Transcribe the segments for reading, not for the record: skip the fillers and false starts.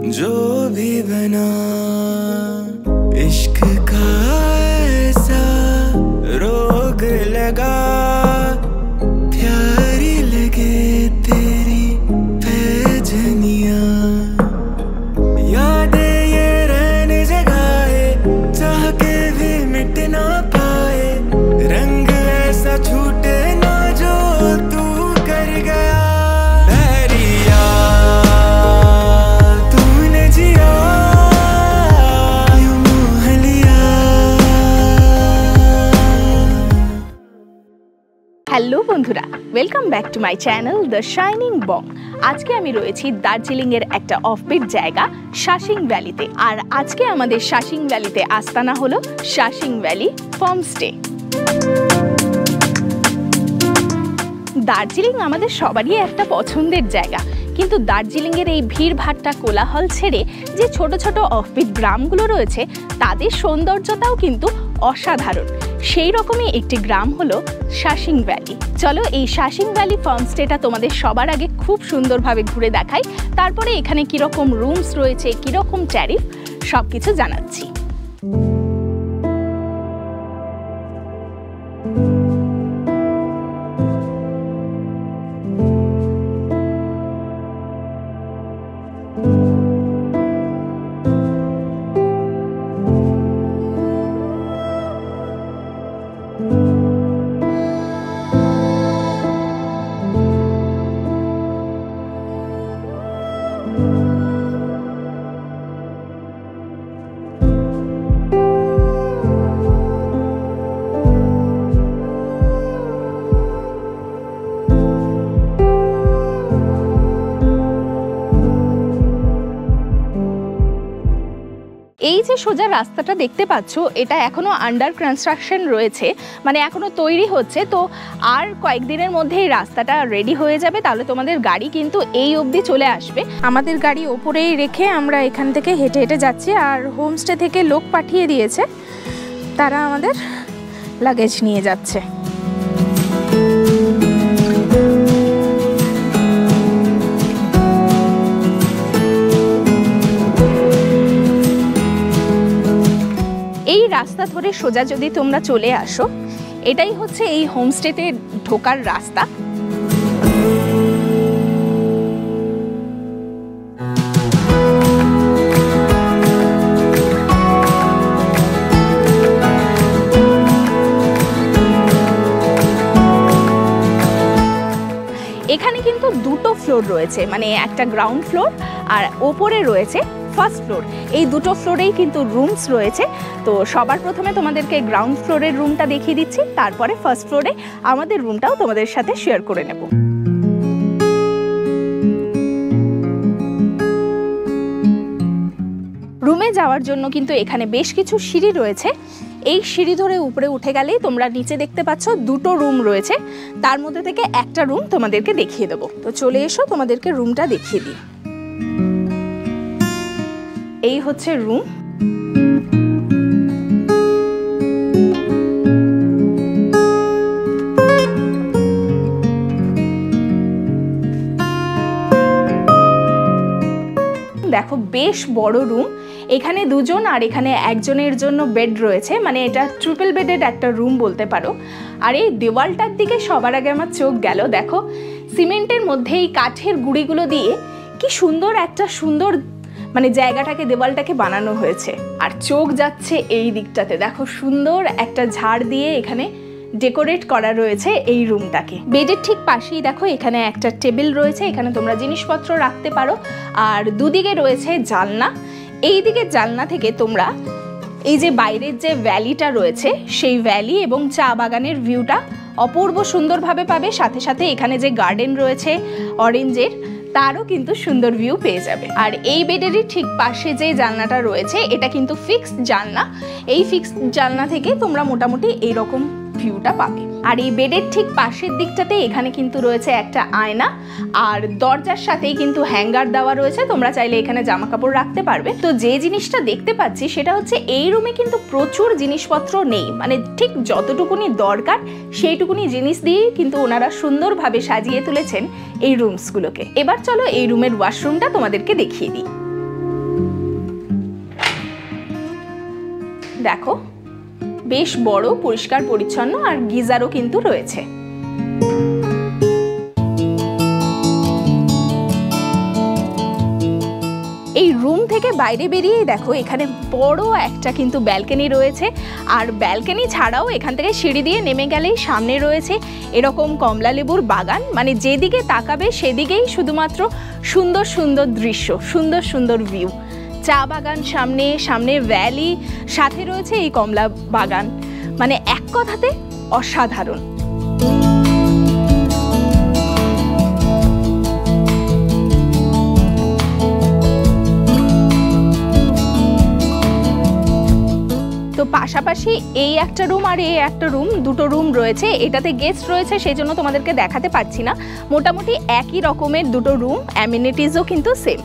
जो भी बना इश्क का ऐसा रोग लगा, प्यारी लगे तेरी पैजनियां, यादें ये रहने जगाए, चाह के भी मिट ना पाए, रंग ऐसा छूटे ना जो तू कर गया। बहरिया तूने जिया यूं मोह लिया। হ্যালো বন্ধুরা, welcome back to my channel the Shining Bong. আজকে আমি রয়েছি দার্জিলিং এর একটা অফবিট জায়গা শাসিং ভ্যালিতে। আর আজকে আমাদের শাসিং ভ্যালিতে আস্তানা হলো শাসিং ভ্যালি হোমস্টে। দার্জিলিং আমাদের সবারই একটা পছন্দের জায়গা, কিন্তু দার্জিলিংয়ের এই ভিড়ভাট্টা কোলাহল ছেড়ে যে ছোট ছোট অফবিট গ্রামগুলো রয়েছে তাদের সৌন্দর্যতাও কিন্তু অসাধারণ। সেই রকমই একটি গ্রাম হলো শাসিং ভ্যালি। চলো এই শাসিং ভ্যালি হোমস্টেটা তোমাদের সবার আগে খুব সুন্দরভাবে ঘুরে দেখাই, তারপরে এখানে কীরকম রুমস রয়েছে, কীরকম ট্যারিফ সব কিছু জানাচ্ছি। এই যে সোজা রাস্তাটা দেখতে পাচ্ছ, এটা এখনো আন্ডার কনস্ট্রাকশন রয়েছে, মানে এখনো তৈরি হচ্ছে। তো আর কয়েকদিনের মধ্যে এই রাস্তাটা রেডি হয়ে যাবে, তাহলে তোমাদের গাড়ি কিন্তু এই অবধি চলে আসবে। আমাদের গাড়ি ওপরেই রেখে আমরা এখান থেকে হেঁটে হেঁটে যাচ্ছি, আর হোমস্টে থেকে লোক পাঠিয়ে দিয়েছে, তারা আমাদের লাগেজ নিয়ে যাচ্ছে। এই রাস্তা ধরে সোজা যদি তোমরা চলে আসো, এটাই হচ্ছে এই হোমস্টেতে ঢোকার রাস্তা। এখানে কিন্তু দুটো ফ্লোর রয়েছে, মানে একটা গ্রাউন্ড ফ্লোর আর ওপরে রয়েছে ফার্স্ট ফ্লোর। এই দুটো ফ্লোরেই কিন্তু রুমস রয়েছে। তো সবার প্রথমে তোমাদেরকে গ্রাউন্ড ফ্লোরের রুমটা দেখিয়ে দিচ্ছি, তারপরে ফার্স্ট ফ্লোরে আমাদের রুমটাও তোমাদের সাথে শেয়ার করে নেব। রুমে যাওয়ার জন্য কিন্তু এখানে বেশ কিছু সিঁড়ি রয়েছে। এই সিঁড়ি ধরে উপরে উঠে গেলেই তোমরা নিচে দেখতে পাচ্ছ দুটো রুম রয়েছে, তার মধ্যে থেকে একটা রুম তোমাদেরকে দেখিয়ে দেবো। তো চলে এসো, তোমাদেরকে রুমটা দেখিয়ে দিই। এই হচ্ছে রুম। দেখো বেশ বড় রুম। এখানে দুজন আর এখানে একজনের জন্য বেড রয়েছে, মানে এটা ট্রিপল বেডেড একটা রুম বলতে পারো। আর এই দেওয়ালটার দিকে সবার আগে আমার চোখ গেল। দেখো সিমেন্টের মধ্যে এই কাঠের গুঁড়িগুলো দিয়ে কি সুন্দর একটা মানে জায়গাটাকে, দেওয়ালটাকে বানানো হয়েছে। আর চোখ যাচ্ছে এই দিকটাতে, দেখো সুন্দর একটা ঝাড় দিয়ে এখানে ডেকোরেট করা রয়েছে এই রুমটাকে। বেডের ঠিক পাশেই দেখো এখানে একটা টেবিল রয়েছে, এখানে তোমরা জিনিসপত্র রাখতে পারো। আর দুদিকে রয়েছে জানলা। এই দিকের জানলা থেকে তোমরা এই যে বাইরের যে ভ্যালিটা রয়েছে সেই ভ্যালি এবং চা বাগানের ভিউটা অপূর্ব সুন্দরভাবে পাবে। সাথে সাথে এখানে যে গার্ডেন রয়েছে অরেঞ্জের, তারও কিন্তু সুন্দর ভিউ পেয়ে যাবে। আর এই বেডেরই ঠিক পাশে যে জানলাটা রয়েছে এটা কিন্তু ফিক্সড জানলা। এই ফিক্সড জানলা থেকে তোমরা মোটামুটি এইরকম ভিউটা পাবে। আর এই বেডের ঠিক পাশের দিকটাতে এখানে কিন্তু রয়েছে একটা আয়না, আর দরজার সাথেই কিন্তু হ্যাঙ্গার দেওয়া রয়েছে, তোমরা চাইলে এখানে জামা কাপড় রাখতে পারবে। তো যে জিনিসটা দেখতে পাচ্ছি সেটা হচ্ছে এই রুমে কিন্তু প্রচুর জিনিসপত্র নেই, মানে ঠিক যতটুকুনি দরকার সেইটুকুনি জিনিস দিয়েই কিন্তু ওনারা সুন্দরভাবে সাজিয়ে তুলেছেন এই রুমসগুলোকে। এবার চলো এই রুমের ওয়াশরুমটা তোমাদেরকে দেখিয়ে দিই। দেখো বেশ বড়, পরিষ্কার পরিচ্ছন্ন, আর গিজারও কিন্তু রয়েছে। এই রুম থেকে বাইরে বেরিয়েই দেখো এখানে বড় একটা কিন্তু ব্যালকনি রয়েছে, আর ব্যালকনি ছাড়াও এখান থেকে সিঁড়ি দিয়ে নেমে গেলেই সামনে রয়েছে এরকম কমলালেবুর বাগান। মানে যেদিকে তাকাবে সেদিকেই শুধুমাত্র সুন্দর সুন্দর দৃশ্য, সুন্দর সুন্দর ভিউ, চা বাগান সামনে, সামনে ভ্যালি, সাথে রয়েছে এই কমলা বাগান। মানে এক কথাতে অসাধারণ। তো পাশাপাশি এই একটা রুম আর এই একটা রুম, দুটো রুম রয়েছে। এটাতে গেস্ট রয়েছে সেই জন্য তোমাদেরকে দেখাতে পারছি না। মোটামুটি একই রকমের দুটো রুম, অ্যামিনিটিসও কিন্তু সেম।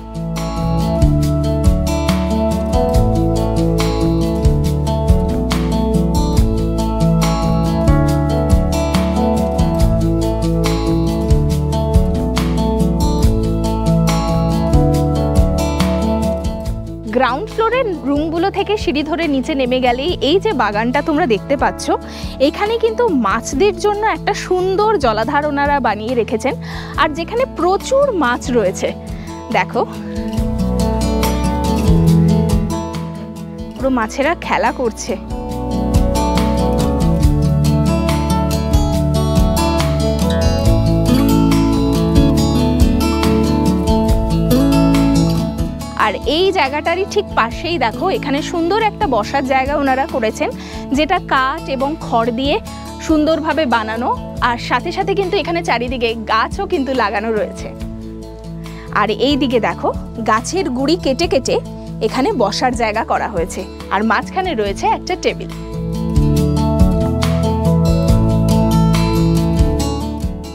গ্রাউন্ড ফ্লোরের রুমগুলো থেকে সিঁড়ি ধরে নিচে নেমে গেলেই এই যে বাগানটা তোমরা দেখতে পাচ্ছ, এখানে কিন্তু মাছদের জন্য একটা সুন্দর জলাধার ওনারা বানিয়ে রেখেছেন, আর যেখানে প্রচুর মাছ রয়েছে। দেখো পুরো মাছেরা খেলা করছে। আর এই জায়গাটারই ঠিক পাশেই দেখো এখানে সুন্দর একটা বসার জায়গা ওনারা করেছেন, যেটা কাঠ এবং খড় দিয়ে সুন্দরভাবে বানানো, আর সাথে সাথে কিন্তু এখানে চারিদিকে গাছও কিন্তু লাগানো রয়েছে। আর এই দিকে দেখো গাছের গুঁড়ি কেটে কেটে এখানে বসার জায়গা করা হয়েছে, আর মাঝখানে রয়েছে একটা টেবিল।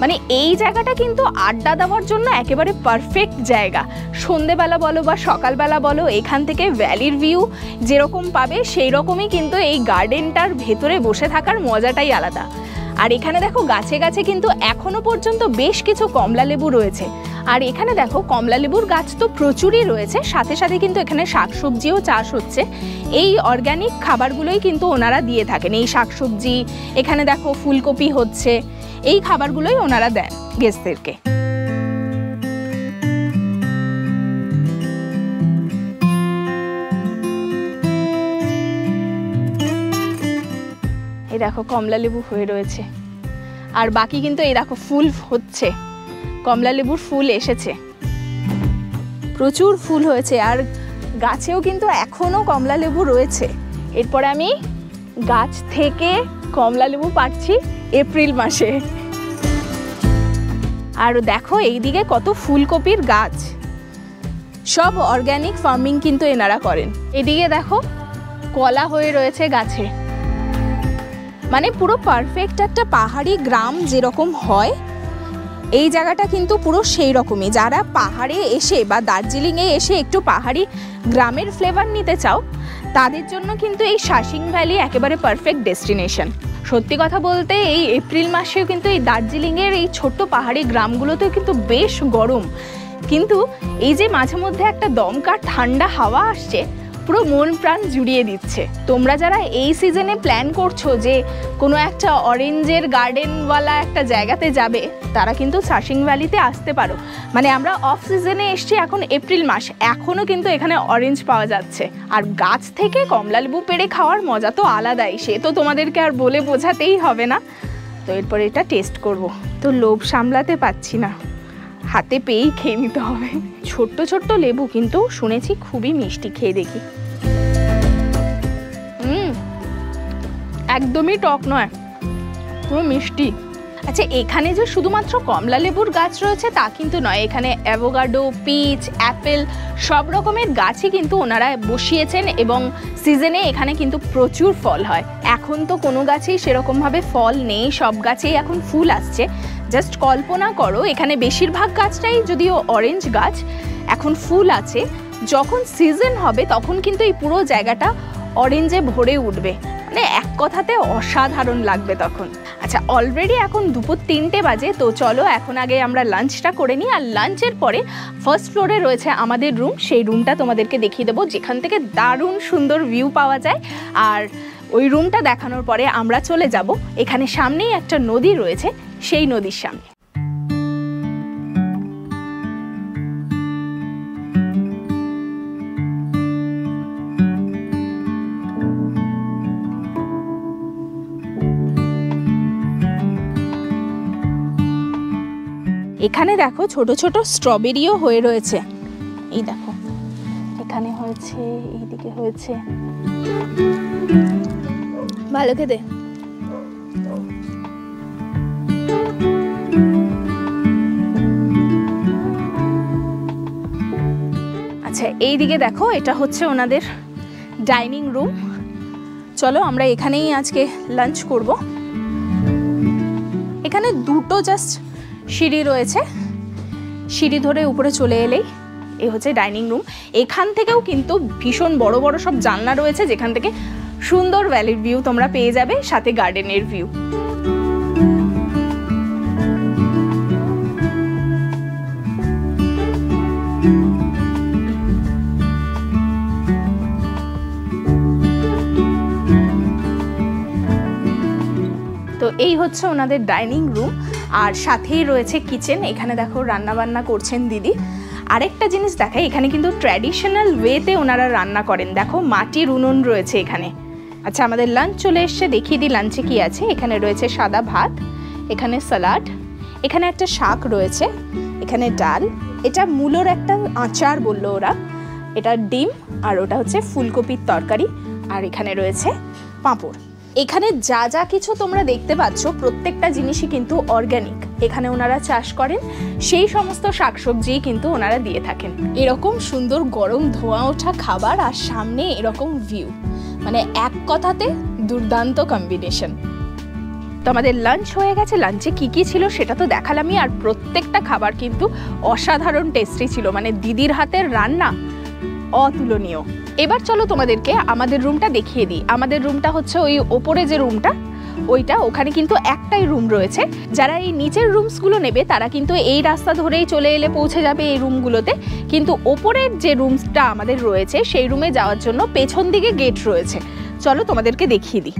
মানে এই জায়গাটা কিন্তু আড্ডা দেওয়ার জন্য একেবারে পারফেক্ট জায়গা। সন্ধেবেলা বলো বা সকালবেলা বলো, এখান থেকে ভ্যালির ভিউ যেরকম পাবে সেই রকমই কিন্তু এই গার্ডেনটার ভেতরে বসে থাকার মজাটাই আলাদা। আর এখানে দেখো গাছে গাছে কিন্তু এখনো পর্যন্ত বেশ কিছু কমলালেবু রয়েছে। আর এখানে দেখো কমলালেবুর গাছ তো প্রচুরই রয়েছে, সাথে সাথে কিন্তু এখানে শাকসবজিও চাষ হচ্ছে। এই অর্গ্যানিক খাবারগুলোই কিন্তু ওনারা দিয়ে থাকেন, এই শাকসবজি, এখানে দেখো ফুলকপি হচ্ছে, এই খাবারগুলোই ওনারা দেন গেস্টদেরকে। এই দেখো কমলালেবু হয়ে রয়েছে, আর বাকি কিন্তু এই দেখো ফুল হচ্ছে, কমলালেবুর ফুল এসেছে, প্রচুর ফুল হয়েছে, আর গাছেও কিন্তু এখনো কমলালেবু রয়েছে। এরপরে আমি গাছ থেকে কমলালেবু পাচ্ছি এপ্রিল মাসে। আর দেখো এইদিকে কত ফুলকপির গাছ, সব অর্গ্যানিক ফার্মিং কিন্তু এনারা করেন। এদিকে দেখো কলা হয়ে রয়েছে গাছে। মানে পুরো পারফেক্ট একটা পাহাড়ি গ্রাম যেরকম হয়, এই জায়গাটা কিন্তু পুরো সেই রকমই। যারা পাহাড়ে এসে বা দার্জিলিংয়ে এসে একটু পাহাড়ি গ্রামের ফ্লেভার নিতে চাও, তাদের জন্য কিন্তু এই শাসিং ভ্যালি একেবারে পারফেক্ট ডেস্টিনেশন। সত্যি কথা বলতে এই এপ্রিল মাসেও কিন্তু এই দার্জিলিংয়ের এই ছোট্ট পাহাড়ি গ্রামগুলোতেও কিন্তু বেশ গরম, কিন্তু এই যে মাঝে মধ্যে একটা দমকা ঠান্ডা হাওয়া আসছে, পুরো মন প্রাণ জুড়িয়ে দিচ্ছে। তোমরা যারা এই সিজনে প্ল্যান করছো যে কোনো একটা অরেঞ্জের গার্ডেনওয়ালা একটা জায়গাতে যাবে, তারা কিন্তু শাসিং ভ্যালিতে আসতে পারো। মানে আমরা অফ সিজনে এসছি এখন এপ্রিল মাস, এখনও কিন্তু এখানে অরেঞ্জ পাওয়া যাচ্ছে। আর গাছ থেকে কমলালেবু পেড়ে খাওয়ার মজা তো আলাদাই, সে তো তোমাদেরকে আর বলে বোঝাতেই হবে না। তো এরপর এটা টেস্ট করব, তো লোভ সামলাতে পারছি না, হাতে পেয়েই খেয়ে নিতে হবে। ছোট্ট ছোট্ট লেবু, কিন্তু শুনেছি খুবই মিষ্টি, খেয়ে দেখি। একদমই টক নয়, পুরো মিষ্টি। আচ্ছা, এখানে যে শুধুমাত্র কমলা লেবুর গাছ রয়েছে তা কিন্তু নয়, এখানে অ্যাভোকাডো, পিচ, অ্যাপেল সব রকমের গাছই কিন্তু ওনারা বসিয়েছেন, এবং সিজনে এখানে কিন্তু প্রচুর ফল হয়। এখন তো কোনো গাছেই সেরকমভাবে ফল নেই, সব গাছেই এখন ফুল আসছে। জাস্ট কল্পনা করো, এখানে বেশিরভাগ গাছটাই যদিও অরেঞ্জ গাছ, এখন ফুল আছে। যখন সিজন হবে তখন কিন্তু এই পুরো জায়গাটা অরেঞ্জে ভরে উঠবে। মানে এক কথাতে অসাধারণ লাগবে তখন। আচ্ছা, অলরেডি এখন দুপুর 3টে বাজে, তো চলো এখন আগে আমরা লাঞ্চটা করে নিই। আর লাঞ্চের পরে ফার্স্ট ফ্লোরে রয়েছে আমাদের রুম, সেই রুমটা তোমাদেরকে দেখিয়ে দেবো, যেখান থেকে দারুণ সুন্দর ভিউ পাওয়া যায়। আর ওই রুমটা দেখানোর পরে আমরা চলে যাব এখানে সামনেই একটা নদী রয়েছে, সেই নদীর সামনে। এখানে দেখো ছোট ছোট স্ট্রবেরিও হয়ে রয়েছে, এই দেখো এখানে হয়েছে, এইদিকে হয়েছে, ভালো খেতে। আচ্ছা, এইদিকে দেখো এটা হচ্ছে ওনাদের ডাইনিং রুম। চলো আমরা এখানেই আজকে লাঞ্চ করব। এখানে দুটো জাস্ট সিঁড়ি রয়েছে, সিঁড়ি ধরে উপরে চলে এলেই এই হচ্ছে ডাইনিং রুম। এখান থেকেও কিন্তু ভীষণ বড় বড় সব জানলা রয়েছে, যেখান থেকে সুন্দর ভ্যালির ভিউ তোমরা পেয়ে যাবে, সাথে গার্ডেনের ভিউ। তো এই হচ্ছে ওনাদের ডাইনিং রুম, আর সাথেই রয়েছে কিচেন। এখানে দেখো রান্না বান্না করছেন দিদি। আরেকটা জিনিস দেখাই, এখানে কিন্তু ট্র্যাডিশনাল ওয়েতে ওনারা রান্না করেন, দেখো মাটির উনুন রয়েছে এখানে। আচ্ছা, আমাদের লাঞ্চ চলে এসছে, দেখিয়ে দিই লাঞ্চে কি আছে। এখানে রয়েছে সাদা ভাত, এখানে স্যালাড, এখানে একটা শাক রয়েছে, এখানে ডাল, এটা মূলোর একটা আচার বললো ওরা, এটা ডিম, আর ওটা হচ্ছে ফুলকপির তরকারি, আর এখানে রয়েছে পাঁপড়। এখানে যা যা কিছু তোমরা দেখতে পাচ্ছ প্রত্যেকটা জিনিসই কিন্তু অর্গানিক, এখানে ওনারা চাষ করেন, সেই সমস্ত শাকসবজি কিন্তু ওনারা দিয়ে থাকেন। এরকম সুন্দর গরম ধোঁয়া ওঠা খাবার আর সামনে এরকম ভিউ, মানে এক কথাতে দুর্দান্ত কম্বিনেশন। তো আমাদের লাঞ্চ হয়ে গেছে, লাঞ্চে কি কি ছিল সেটা তো দেখালামই, আর প্রত্যেকটা খাবার কিন্তু অসাধারণ টেস্টি ছিল, মানে দিদির হাতের রান্না অতুলনীয়। এবার চলো তোমাদেরকে আমাদের রুমটা দেখিয়ে দিই। আমাদের রুমটা হচ্ছে ওই ওপরে যে রুমটা, ওইটা, ওখানে কিন্তু একটাই রুম রয়েছে। যারা এই নিচের রুমসগুলো নেবে তারা কিন্তু এই রাস্তা ধরেই চলে এলে পৌঁছে যাবে এই রুমগুলোতে, কিন্তু ওপরের যে রুমটা আমাদের রয়েছে সেই রুমে যাওয়ার জন্য পেছন দিকে গেট রয়েছে। চলো তোমাদেরকে দেখিয়ে দিই।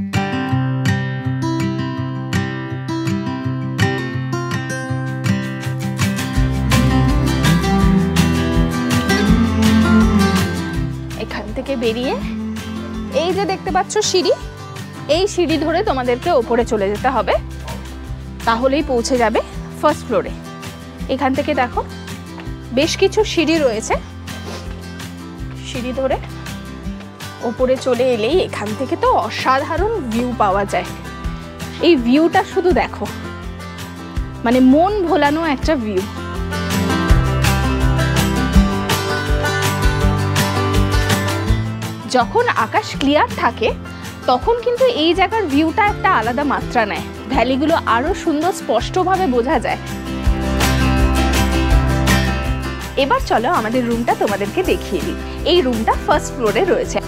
থেকে বেরিয়ে এই যে দেখতে পাচ্ছ সিঁড়ি, এই সিঁড়ি ধরে তোমাদেরকে ওপরে চলে যেতে হবে, তাহলেই পৌঁছে যাবে ফার্স্ট ফ্লোরে। এখান থেকে দেখো বেশ কিছু সিঁড়ি রয়েছে, সিঁড়ি ধরে ওপরে চলে এলেই এখান থেকে তো অসাধারণ ভিউ পাওয়া যায়। এই ভিউটা শুধু দেখো, মানে মন ভোলানো একটা ভিউ। যখন আকাশ ক্লিয়ার থাকে তখন কিন্তু এই জায়গার ভিউটা একটা আলাদা মাত্রা নেয়, ভ্যালিগুলো আরো সুন্দর স্পষ্টভাবে বোঝা যায়। এবার চলো আমাদের রুমটা তোমাদেরকে দেখিয়ে দিই। এই রুমটা ফার্স্ট ফ্লোরে রয়েছে।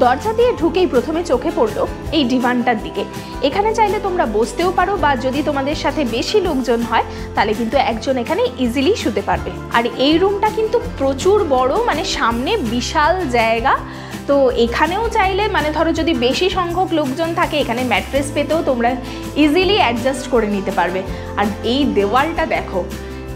দরজা দিয়ে ঢুকেই প্রথমে চোখে পড়লো এই ডিভানটার দিকে। এখানে চাইলে তোমরা বসতেও পারো, বা যদি তোমাদের সাথে বেশি লোকজন হয় তাহলে কিন্তু একজন এখানে ইজিলি শুতে পারবে। আর এই রুমটা কিন্তু প্রচুর বড়, মানে সামনে বিশাল জায়গা। তো এখানেও চাইলে, মানে ধরো যদি বেশি সংখ্যক লোকজন থাকে, এখানে ম্যাট্রেস পেতেও তোমরা ইজিলি অ্যাডজাস্ট করে নিতে পারবে। আর এই দেওয়ালটা দেখো,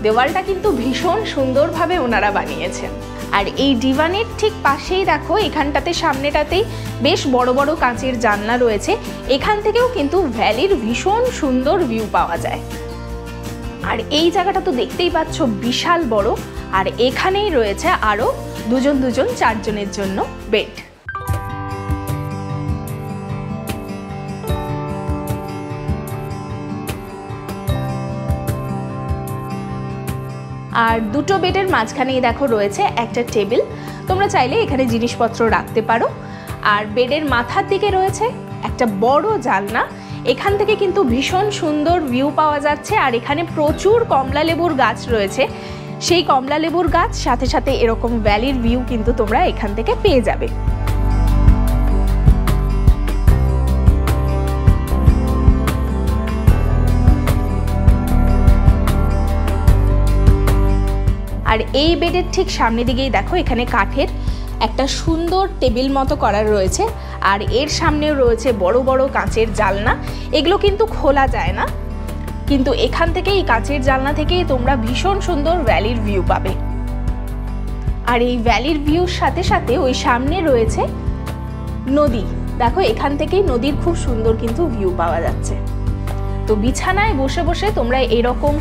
দেওয়ালটা কিন্তু ভীষণ সুন্দরভাবে ওনারা বানিয়েছেন। আর এই ডিভানের ঠিক পাশেই দেখো, এখানটাতে সামনেটাতেই বেশ বড় বড় কাঁচের জানলা রয়েছে, এখান থেকেও কিন্তু ভ্যালির ভীষণ সুন্দর ভিউ পাওয়া যায়। আর এই জায়গাটা তো দেখতেই পাচ্ছ বিশাল বড়, আর এখানেই রয়েছে আরও দুজন 4 জনের জন্য বেড। আর দুটো বেডের মাঝখানেই দেখো রয়েছে একটা টেবিল, তোমরা চাইলে এখানে জিনিসপত্র রাখতে পারো। আর বেডের মাথার দিকে রয়েছে একটা বড় জানলা। এখান থেকে কিন্তু ভীষণ সুন্দর ভিউ পাওয়া যাচ্ছে। আর এখানে প্রচুর কমলা লেবুর গাছ রয়েছে, সেই কমলা লেবুর গাছ সাথে সাথে এরকম ভ্যালির ভিউ কিন্তু তোমরা এখান থেকে পেয়ে যাবে। আর এই বেডের ঠিক সামনে দিকেই দেখো এখানে কাঠের একটা সুন্দর টেবিল মতো করা রয়েছে। আর এর সামনেও রয়েছে বড় বড় কাঁচের জানলা। এগুলো কিন্তু খোলা যায় না, কিন্তু এখান থেকে এই কাঁচের জানলা থেকেই তোমরা ভীষণ সুন্দর ভ্যালির ভিউ পাবে। আর এই ভ্যালির ভিউর সাথে সাথে ওই সামনে রয়েছে নদী। দেখো এখান থেকেই নদীর খুব সুন্দর কিন্তু ভিউ পাওয়া যাচ্ছে। তো বিছানায় বসে বসে তোমরা এরকম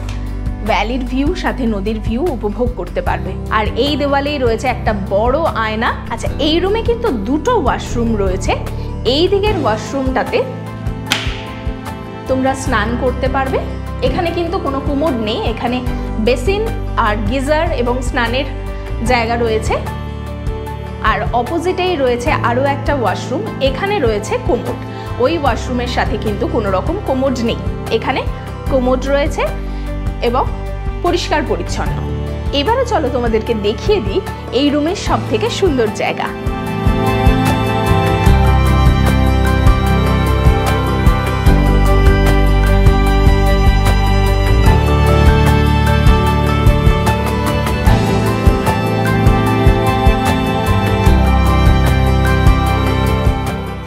ভ্যালির ভিউ সাথে নদীর ভিউ উপভোগ করতে পারবে। আর এই দেওয়ালেই রয়েছে একটা বড় আয়না। আচ্ছা, এই রুমে কিন্তু দুটো ওয়াশরুম রয়েছে। এই দিকের ওয়াশরুমটাতে তোমরা স্নান করতে পারবে। এখানে কিন্তু কোনো কুমোড নেই, এখানে বেসিন আর গিজার এবং স্নানের জায়গা রয়েছে। আর অপোজিটেই রয়েছে আরও একটা ওয়াশরুম, এখানে রয়েছে কোমোড। ওই ওয়াশরুমের সাথে কিন্তু কোনো রকম কোমোড নেই, এখানে কোমোড রয়েছে এবং পরিষ্কার পরিচ্ছন্ন। এবারে চলো তোমাদেরকে দেখিয়ে দিই এই রুমের সব থেকে সুন্দর জায়গা।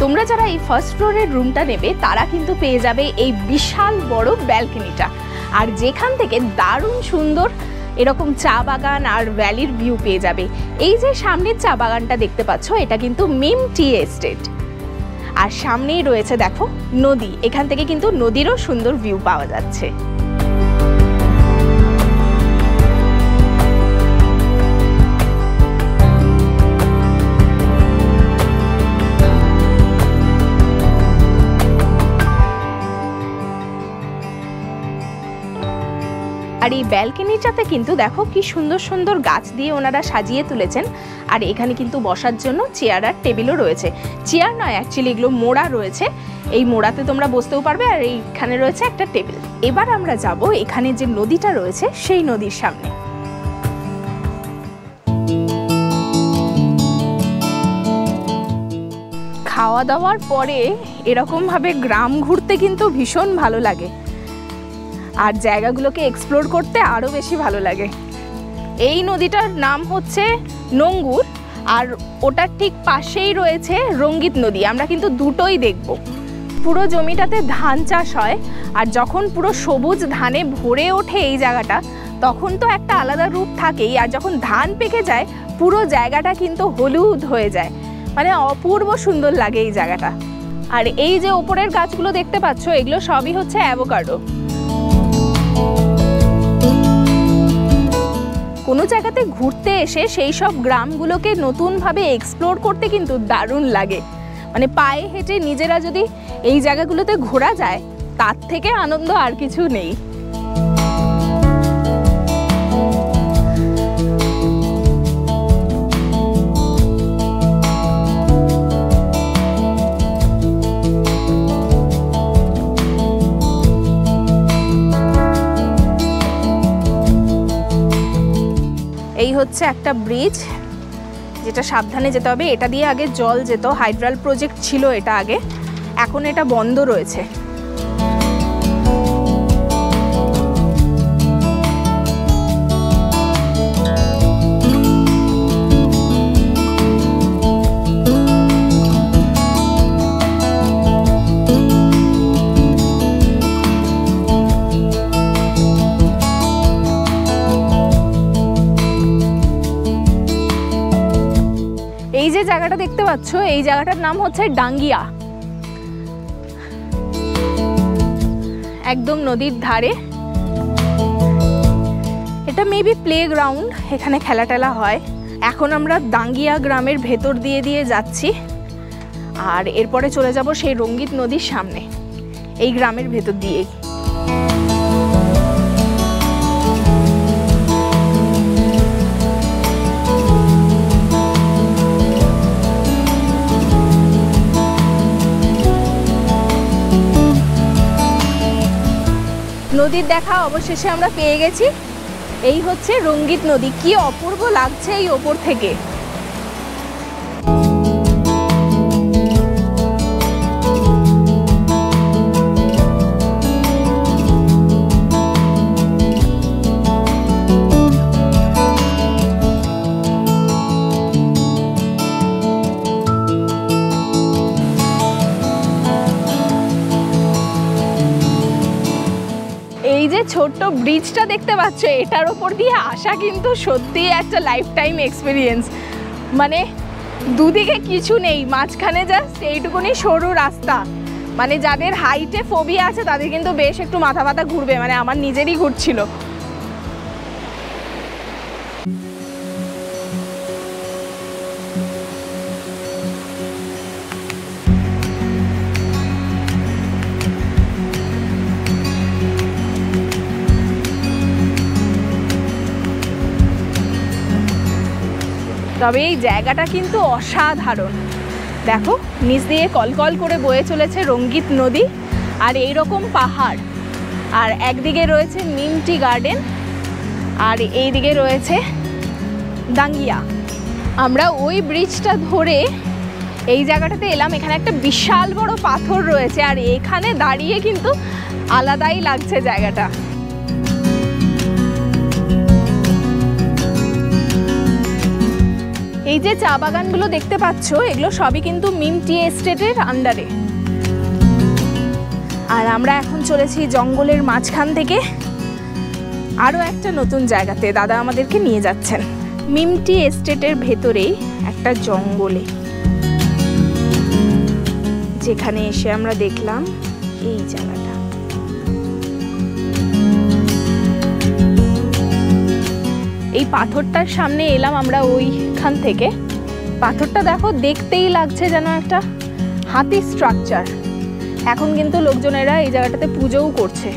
তোমরা যারা এই ফার্স্ট ফ্লোরের রুমটা নেবে তারা কিন্তু পেয়ে যাবে এই বিশাল বড় ব্যালকনিটা, আর যেখান থেকে দারুণ সুন্দর এরকম চা বাগান আর ভ্যালির ভিউ পেয়ে যাবে। এই যে সামনের চা বাগানটা দেখতে পাচ্ছ, এটা কিন্তু মিম টি এস্টেট। আর সামনেই রয়েছে দেখো নদী, এখান থেকে কিন্তু নদীরও সুন্দর ভিউ পাওয়া যাচ্ছে। আর এই ব্যালকনিটাতে কিন্তু দেখো কি সুন্দর সুন্দর গাছ দিয়ে ওনারা সাজিয়ে তুলেছেন। আর এখানে কিন্তু বসার জন্য চেয়ার আর টেবিলও রয়েছে। চেয়ার নয়, অ্যাকচুয়ালি এগুলো মোড়া রয়েছে, এই মোড়াতে তোমরা বসতেও পারবে। আর এইখানে রয়েছে একটা টেবিল। এবার আমরা যাব এখানে যে নদীটা রয়েছে সেই নদীর সামনে। খাওয়া দাওয়ার পরে এরকমভাবে গ্রাম ঘুরতে কিন্তু ভীষণ ভালো লাগে, আর জায়গাগুলোকে এক্সপ্লোর করতে আরও বেশি ভালো লাগে। এই নদীটার নাম হচ্ছে নোঙ্গুর, আর ওটার ঠিক পাশেই রয়েছে রঙ্গিত নদী। আমরা কিন্তু দুটোই দেখব। পুরো জমিটাতে ধান চাষ হয়, আর যখন পুরো সবুজ ধানে ভরে ওঠে এই জায়গাটা, তখন তো একটা আলাদা রূপ থাকেই। আর যখন ধান পেকে যায় পুরো জায়গাটা কিন্তু হলুদ হয়ে যায়, মানে অপূর্ব সুন্দর লাগে এই জায়গাটা। আর এই যে ওপরের গাছগুলো দেখতে পাচ্ছ, এগুলো সবই হচ্ছে অ্যাভোকাডো। কোনো জায়গাতে ঘুরতে এসে সেই সব গ্রামগুলোকে নতুনভাবে এক্সপ্লোর করতে কিন্তু দারুণ লাগে। মানে পায়ে হেঁটে নিজেরা যদি এই জায়গাগুলোতে ঘোরা যায়, তার থেকে আনন্দ আর কিছু নেই। এই হচ্ছে একটা ব্রিজ, যেটা সাবধানে যেতে হবে। এটা দিয়ে আগে জল যেত, হাইড্রাল প্রজেক্ট ছিল এটা আগে, এখন এটা বন্ধ রয়েছে। এই যে জায়গাটা দেখতে পাচ্ছ, এই জায়গাটার নাম হচ্ছে ডাঙ্গিয়া, একদম নদীর ধারে। এটা মেবি প্লে গ্রাউন্ড, এখানে খেলা টেলা হয়। এখন আমরা ডাঙ্গিয়া গ্রামের ভেতর দিয়ে যাচ্ছি, আর এরপরে চলে যাব সেই রঙ্গিত নদীর সামনে, এই গ্রামের ভেতর দিয়েই। নদীর দেখা অবশেষে আমরা পেয়ে গেছি। এই হচ্ছে রঙ্গিত নদী। কি অপূর্ব লাগছে এই ওপর থেকে। এই যে ছোট্ট ব্রিজটা দেখতে পাচ্ছ, এটার ওপর দিয়ে আসা কিন্তু সত্যি একটা লাইফ টাইম এক্সপিরিয়েন্স। মানে দুদিকে কিছু নেই, মাঝখানে জাস্ট এইটুকুনি সরু রাস্তা। মানে যাদের হাইটে ফোবিয়া আছে তাদের কিন্তু বেশ একটু মাথা ব্যথা ঘুরবে, মানে আমার নিজেরই ঘুরছিল। তবে এই জায়গাটা কিন্তু অসাধারণ। দেখো নিচ দিয়ে কলকল করে বয়ে চলেছে রঙ্গিত নদী, আর এই রকম পাহাড়, আর একদিকে রয়েছে নিম টি গার্ডেন, আর এই দিকে রয়েছে দাঙ্গিয়া। আমরা ওই ব্রিজটা ধরে এই জায়গাটাতে এলাম। এখানে একটা বিশাল বড় পাথর রয়েছে, আর এখানে দাঁড়িয়ে কিন্তু আলাদাই লাগছে জায়গাটা। এই যে চা বাগানগুলো দেখতে পাচ্ছ, এগুলো সবই কিন্তু মিম টি এস্টেটের আন্ডারে। আর আমরা এখন চলেছি জঙ্গলের মাঝখান থেকে আরও একটা নতুন জায়গাতে। দাদা আমাদেরকে নিয়ে যাচ্ছেন মিম টি এস্টেটের ভেতরেই একটা জঙ্গলে, যেখানে এসে আমরা দেখলাম এই জায়গাটা। এই পাথরটার সামনে এলাম আমরা ওইখান থেকে। পাথরটা দেখো, দেখতেই লাগছে যেন একটা হাতি স্ট্রাকচার। এখন কিন্তু লোকজনেরা এই জায়গাটাতে পুজোও করছে।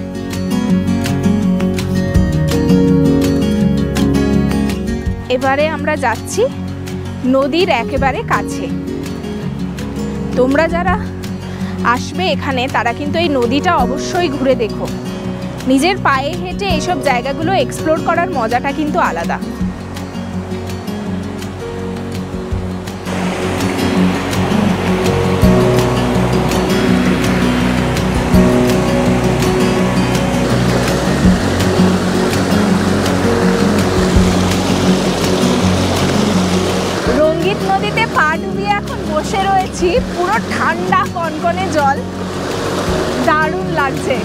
এবারে আমরা যাচ্ছি নদীর একেবারে কাছে। তোমরা যারা আসবে এখানে তারা কিন্তু এই নদীটা অবশ্যই ঘুরে দেখো। নিজের পায়ে হেঁটে এইসব জায়গাগুলো এক্সপ্লোর করার মজাটা কিন্তু আলাদা। রঙ্গিত নদীতে পা ডুবিয়ে এখন বসে রয়েছি। পুরো ঠান্ডা কনকনে জল, দারুণ লাগছে।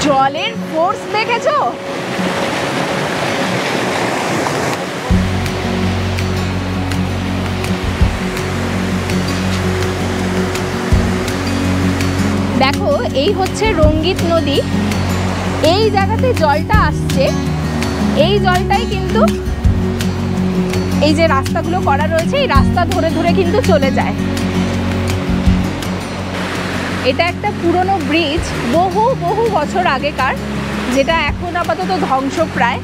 জলের ফোর্স দেখেছো? দেখো এই হচ্ছে রঙ্গিত নদী। এই জায়গাতে জলটা আসছে, এই জলটাই কিন্তু এই যে রাস্তাগুলো করা রয়েছে, এই রাস্তা ধরে ধরে কিন্তু চলে যায়। এটা একটা পুরনো ব্রিজ, বহু বহু বছর আগেকার, যেটা এখন আপাতত ধ্বংসপ্রায়।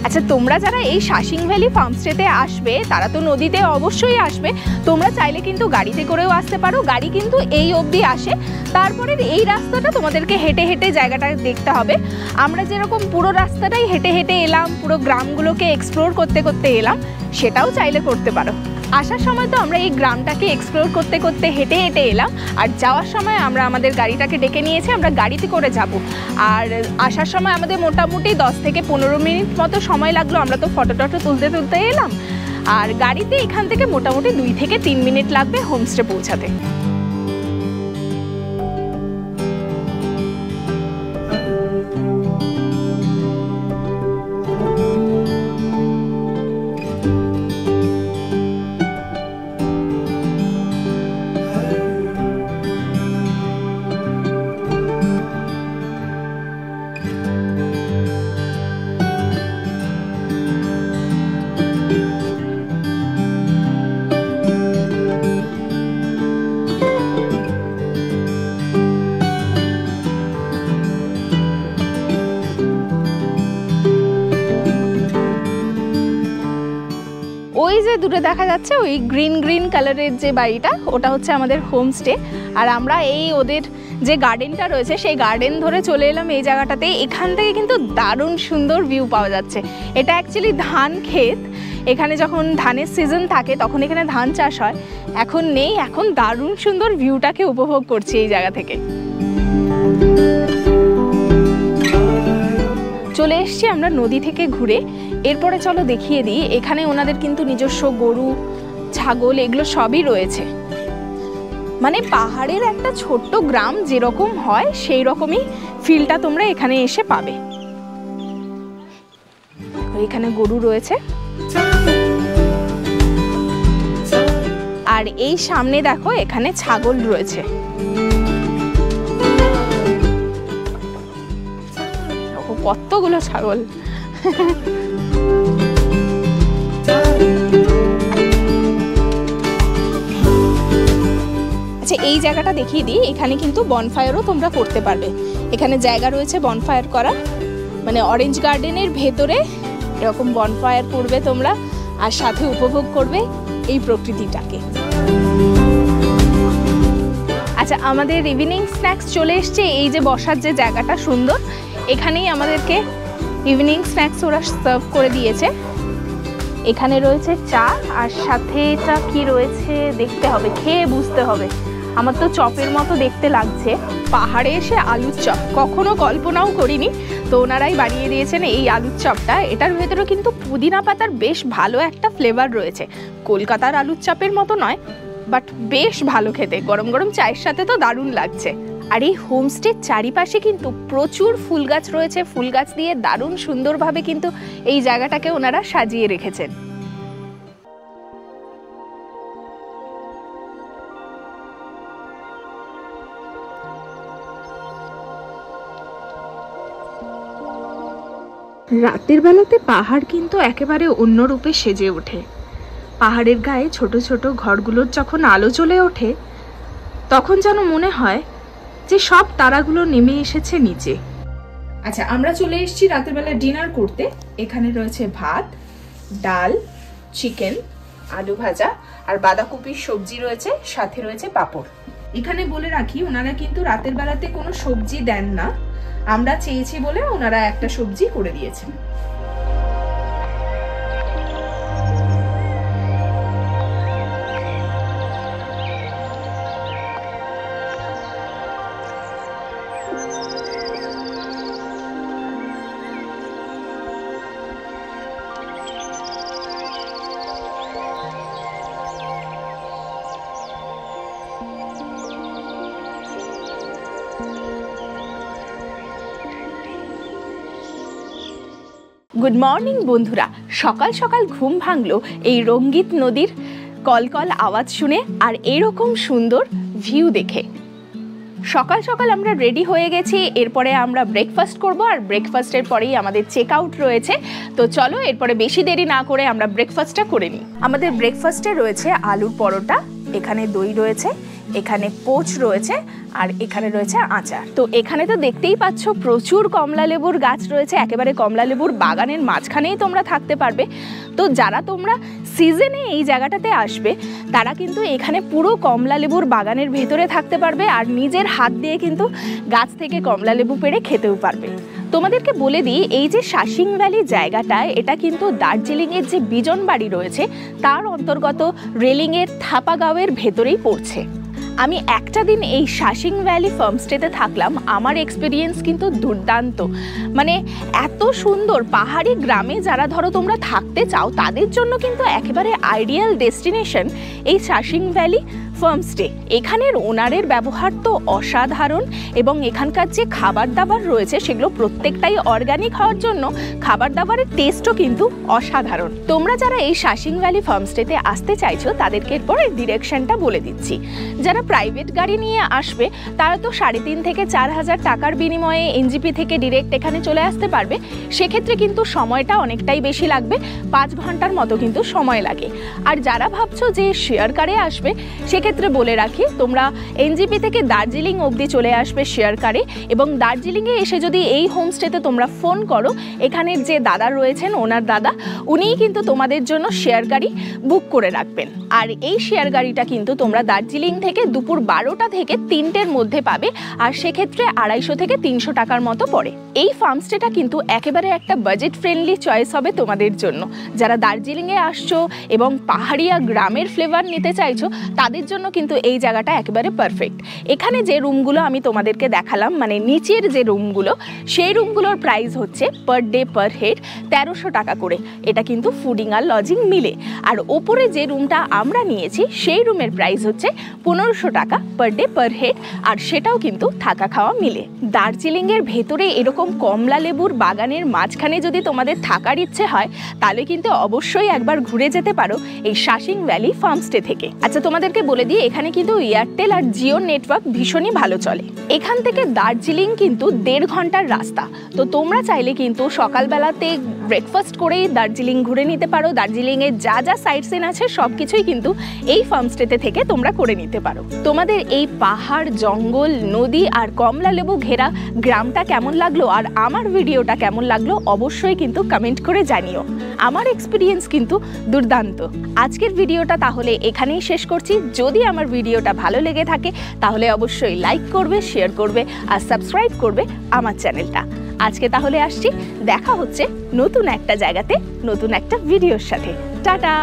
আচ্ছা, তোমরা যারা এই শাসিং ভ্যালি ফার্মস্টেতে আসবে তারা তো নদীতে অবশ্যই আসবে। তোমরা চাইলে কিন্তু গাড়িতে করেও আসতে পারো। গাড়ি কিন্তু এই অবধি আসে, তারপরে এই রাস্তাটা তোমাদেরকে হেঁটে হেঁটে জায়গাটা দেখতে হবে। আমরা যেরকম পুরো রাস্তাটাই হেঁটে হেঁটে এলাম, পুরো গ্রামগুলোকে এক্সপ্লোর করতে করতে এলাম, সেটাও চাইলে করতে পারো। আসার সময় তো আমরা এই গ্রামটাকে এক্সপ্লোর করতে করতে হেঁটে হেঁটে এলাম, আর যাওয়ার সময় আমরা আমাদের গাড়িটাকে ডেকে নিয়েছি, আমরা গাড়িতে করে যাব। আর আসার সময় আমাদের মোটামুটি 10 থেকে 15 মিনিট মতো সময় লাগলো। আমরা তো ফটো টটো তুলতে তুলতে এলাম, আর গাড়িতে এখান থেকে মোটামুটি 2 থেকে 3 মিনিট লাগবে হোমস্টে পৌঁছাতে। যে দূরে দেখা যাচ্ছে ওই গ্রিন কালারের যে বাড়িটা, ওটা হচ্ছে আমাদের হোমস্টে। আর আমরা এই ওদের যে গার্ডেনটা রয়েছে সেই গার্ডেন ধরে চলে এলাম এই জায়গাটাতে। এখান থেকে কিন্তু দারুণ সুন্দর ভিউ পাওয়া যাচ্ছে। এটা অ্যাকচুয়ালি ধান ক্ষেত। এখানে যখন ধানের সিজন থাকে তখন এখানে ধান চাষ হয়, এখন নেই। এখন দারুণ সুন্দর ভিউটাকে উপভোগ করছি এই জায়গা থেকে। চলে এসছি আমরা নদী থেকে ঘুরে। এরপরে চলো দেখিয়ে দিই, এখানে ওনাদের কিন্তু নিজস্ব গরু, ছাগল এগুলো সবই রয়েছে। মানে পাহাড়ের একটা ছোট্ট গ্রাম যেরকম হয় সেই রকমই ফিলটা তোমরা এখানে এসে পাবে। এখানে গরু রয়েছে, আর এই সামনে দেখো এখানে ছাগল রয়েছে। কতগুলো ছাগল। আচ্ছা, এই জায়গাটা দেখিয়ে দিই। এখানে কিন্তু বনফায়ারও তোমরা করতে পারবে। এখানে জায়গা রয়েছে বনফায়ার করার, মানে অরেঞ্জ গার্ডেনের ভেতরে এরকম বনফায়ার করবে তোমরা, আর সাথে উপভোগ করবে এই প্রকৃতিটাকে। আচ্ছা, আমাদের ইভিনিং স্ন্যাক্স চলে এসছে। এই যে বসার যে জায়গাটা সুন্দর, এখানেই আমাদেরকে ইভিনিং স্ন্যাক্স ওরা সার্ভ করে দিয়েছে। এখানে রয়েছে চা, আর সাথে এটা কি রয়েছে দেখতে হবে, খেয়ে বুঝতে হবে। আমার তো চপের মতো দেখতে লাগছে। পাহাড়ে এসে আলুর চপ কখনো কল্পনাও করিনি, তো ওনারাই বানিয়ে দিয়েছেন এই আলুর চপটা। এটার ভেতরে কিন্তু পুদিনা পাতার বেশ ভালো একটা ফ্লেভার রয়েছে। কলকাতার আলুর চপের মতো নয়, বাট বেশ ভালো খেতে। গরম গরম চায়ের সাথে তো দারুণ লাগছে। আর এই হোমস্টের চারিপাশে কিন্তু প্রচুর ফুল গাছ রয়েছে। ফুল গাছ দিয়ে দারুণ সুন্দরভাবে কিন্তু এই জায়গাটাকে ওনারা সাজিয়ে রেখেছেন। রাতের বেলাতে পাহাড় কিন্তু একেবারে অন্য রূপে সেজে ওঠে। পাহাড়ের গায়ে ছোট ছোট ঘরগুলোর যখন আলো জ্বলে ওঠে, তখন যেন মনে হয় যে সব তারাগুলো নেমে এসেছে নিচে। আচ্ছা, আমরা চলে এসেছি রাতের বেলা ডিনার করতে। এখানে রয়েছে ভাত, ডাল, চিকেন, আলু ভাজা আর বাঁধাকপির সবজি রয়েছে, সাথে রয়েছে পাঁপড়। এখানে বলে রাখি, ওনারা কিন্তু রাতের বেলাতে কোনো সবজি দেন না। আমরা চেয়েছি বলে ওনারা একটা সবজি করে দিয়েছেন। গুড মর্নিং বন্ধুরা। সকাল সকাল ঘুম ভাঙলো এই রঙ্গিত নদীর কলকল আওয়াজ শুনে আর এরকম সুন্দর ভিউ দেখে। সকাল সকাল আমরা রেডি হয়ে গেছি। এরপরে আমরা ব্রেকফাস্ট করব, আর ব্রেকফাস্টের পরেই আমাদের চেক আউট রয়েছে। তো চলো এরপরে বেশি দেরি না করে আমরা ব্রেকফাস্টটা করে নিই। আমাদের ব্রেকফাস্টে রয়েছে আলুর পরোটা, এখানে দই রয়েছে, এখানে পোচ রয়েছে, আর এখানে রয়েছে আচার। তো এখানে তো দেখতেই পাচ্ছ প্রচুর কমলা লেবুর গাছ রয়েছে। একেবারে কমলা লেবুর বাগানের মাঝখানেই তোমরা থাকতে পারবে। তো যারা তোমরা সিজনে এই জায়গাটাতে আসবে তারা কিন্তু এখানে পুরো কমলা লেবুর বাগানের ভেতরে থাকতে পারবে, আর নিজের হাত দিয়ে কিন্তু গাছ থেকে কমলা লেবু পেড়ে খেতেও পারবে। তোমাদেরকে বলে দিই, এই যে শাসিং ভ্যালি জায়গাটা, এটা কিন্তু দার্জিলিংয়ের যে বিজন বাড়ি রয়েছে তার অন্তর্গত রেলিংয়ের থাপাগাঁওয়ের ভেতরেই পড়ছে। আমি একটা দিন এই শাসিং ভ্যালি ফার্মস্টেতে থাকলাম। আমার এক্সপিরিয়েন্স কিন্তু দুর্দান্ত। মানে এত সুন্দর পাহাড়ি গ্রামে যারা ধরো তোমরা থাকতে চাও তাদের জন্য কিন্তু একেবারে আইডিয়াল ডেস্টিনেশন এই শাসিং ভ্যালি ফার্মস্টে। এখানের ওনারের ব্যবহার তো অসাধারণ, এবং এখানকার যে খাবার দাবার রয়েছে সেগুলো প্রত্যেকটাই অর্গানিক হওয়ার জন্য খাবার দাবারের টেস্টও কিন্তু অসাধারণ। তোমরা যারা এই শাসিং ভ্যালি ফার্মস্টেতে আসতে চাইছো তাদেরকে এরপরে ডিরেকশনটা বলে দিচ্ছি। যারা প্রাইভেট গাড়ি নিয়ে আসবে তারা তো 3,500 থেকে 4,000 টাকার বিনিময়ে এনজিপি থেকে ডিরেক্ট এখানে চলে আসতে পারবে। সেক্ষেত্রে কিন্তু সময়টা অনেকটাই বেশি লাগবে, 5 ঘন্টার মতো কিন্তু সময় লাগে। আর যারা ভাবছো যে শেয়ার কারে আসবে সেক্ষেত্রে সেক্ষেত্রে বলে রাখি, তোমরা এনজেপি থেকে দার্জিলিং অবধি চলে আসবে শেয়ার কারে, এবং দার্জিলিংয়ে এসে যদি এই হোমস্টেতে তোমরা ফোন করো, এখানের যে দাদা রয়েছেন, ওনার দাদা, উনিই কিন্তু তোমাদের জন্য শেয়ার গাড়ি বুক করে রাখবেন। আর এই শেয়ার গাড়িটা কিন্তু তোমরা দার্জিলিং থেকে দুপুর 12টা থেকে 3টের মধ্যে পাবে, আর সেক্ষেত্রে 250 থেকে 300 টাকার মতো পড়ে। এই ফার্মস্টেটা কিন্তু একেবারে একটা বাজেট ফ্রেন্ডলি চয়েস হবে তোমাদের জন্য। যারা দার্জিলিংয়ে আসছো এবং পাহাড়িয়া গ্রামের ফ্লেভার নিতে চাইছো, তাদের জন্য কিন্তু এই জায়গাটা একেবারে পারফেক্ট। এখানে যে রুমগুলো আমি তোমাদেরকে দেখালাম, মানে নিচের যে রুমগুলো, সেই রুমগুলোর প্রাইস হচ্ছে পার ডে পার হেড 1300 টাকা করে। এটা কিন্তু ফুডিং আর লজিং মিলে। আর ওপরে যে রুমটা আমরা নিয়েছি, সেই রুমের প্রাইস হচ্ছে 1500 টাকা পার ডে পার হেড, আর সেটাও কিন্তু থাকা খাওয়া মিলে। দার্জিলিংয়ের ভেতরে এরকম কমলা লেবুর বাগানের মাঝখানে যদি তোমাদের থাকার ইচ্ছে হয়, তাহলে কিন্তু অবশ্যই একবার ঘুরে যেতে পারো এই শাসিং ভ্যালি ফার্মস্টে থেকে। আচ্ছা, তোমাদেরকে বলে দিই, এখানে কিন্তু এয়ারটেল আর জিও নেটওয়ার্ক ভীষণই ভালো চলে। এখান থেকে দার্জিলিং কিন্তু 1.5 ঘন্টার রাস্তা। তো তোমরা চাইলে কিন্তু সকালবেলাতে ব্রেকফাস্ট করেই দার্জিলিং ঘুরে নিতে পারো। দার্জিলিংয়ে যা যা সাইট সিন আছে সব কিছুই কিন্তু এই ফার্মস্টেতে থেকে তোমরা করে নিতে পারো। তোমাদের এই পাহাড়, জঙ্গল, নদী আর কমলা লেবু ঘেরা গ্রামটা কেমন লাগলো, আর আমার ভিডিওটা কেমন লাগলো, অবশ্যই কিন্তু কমেন্ট করে জানিও। আমার এক্সপিরিয়েন্স কিন্তু দুর্দান্ত। আজকের ভিডিওটা তাহলে এখানেই শেষ করছি। যদি আমার ভিডিওটা ভালো লেগে থাকে, তাহলে অবশ্যই লাইক করবে, শেয়ার করবে আর সাবস্ক্রাইব করবে আমার চ্যানেলটা। আজকে তাহলে আসছি, দেখা হচ্ছে নতুন একটা জায়গাতে, নতুন একটা ভিডিওর সাথে। টাটা।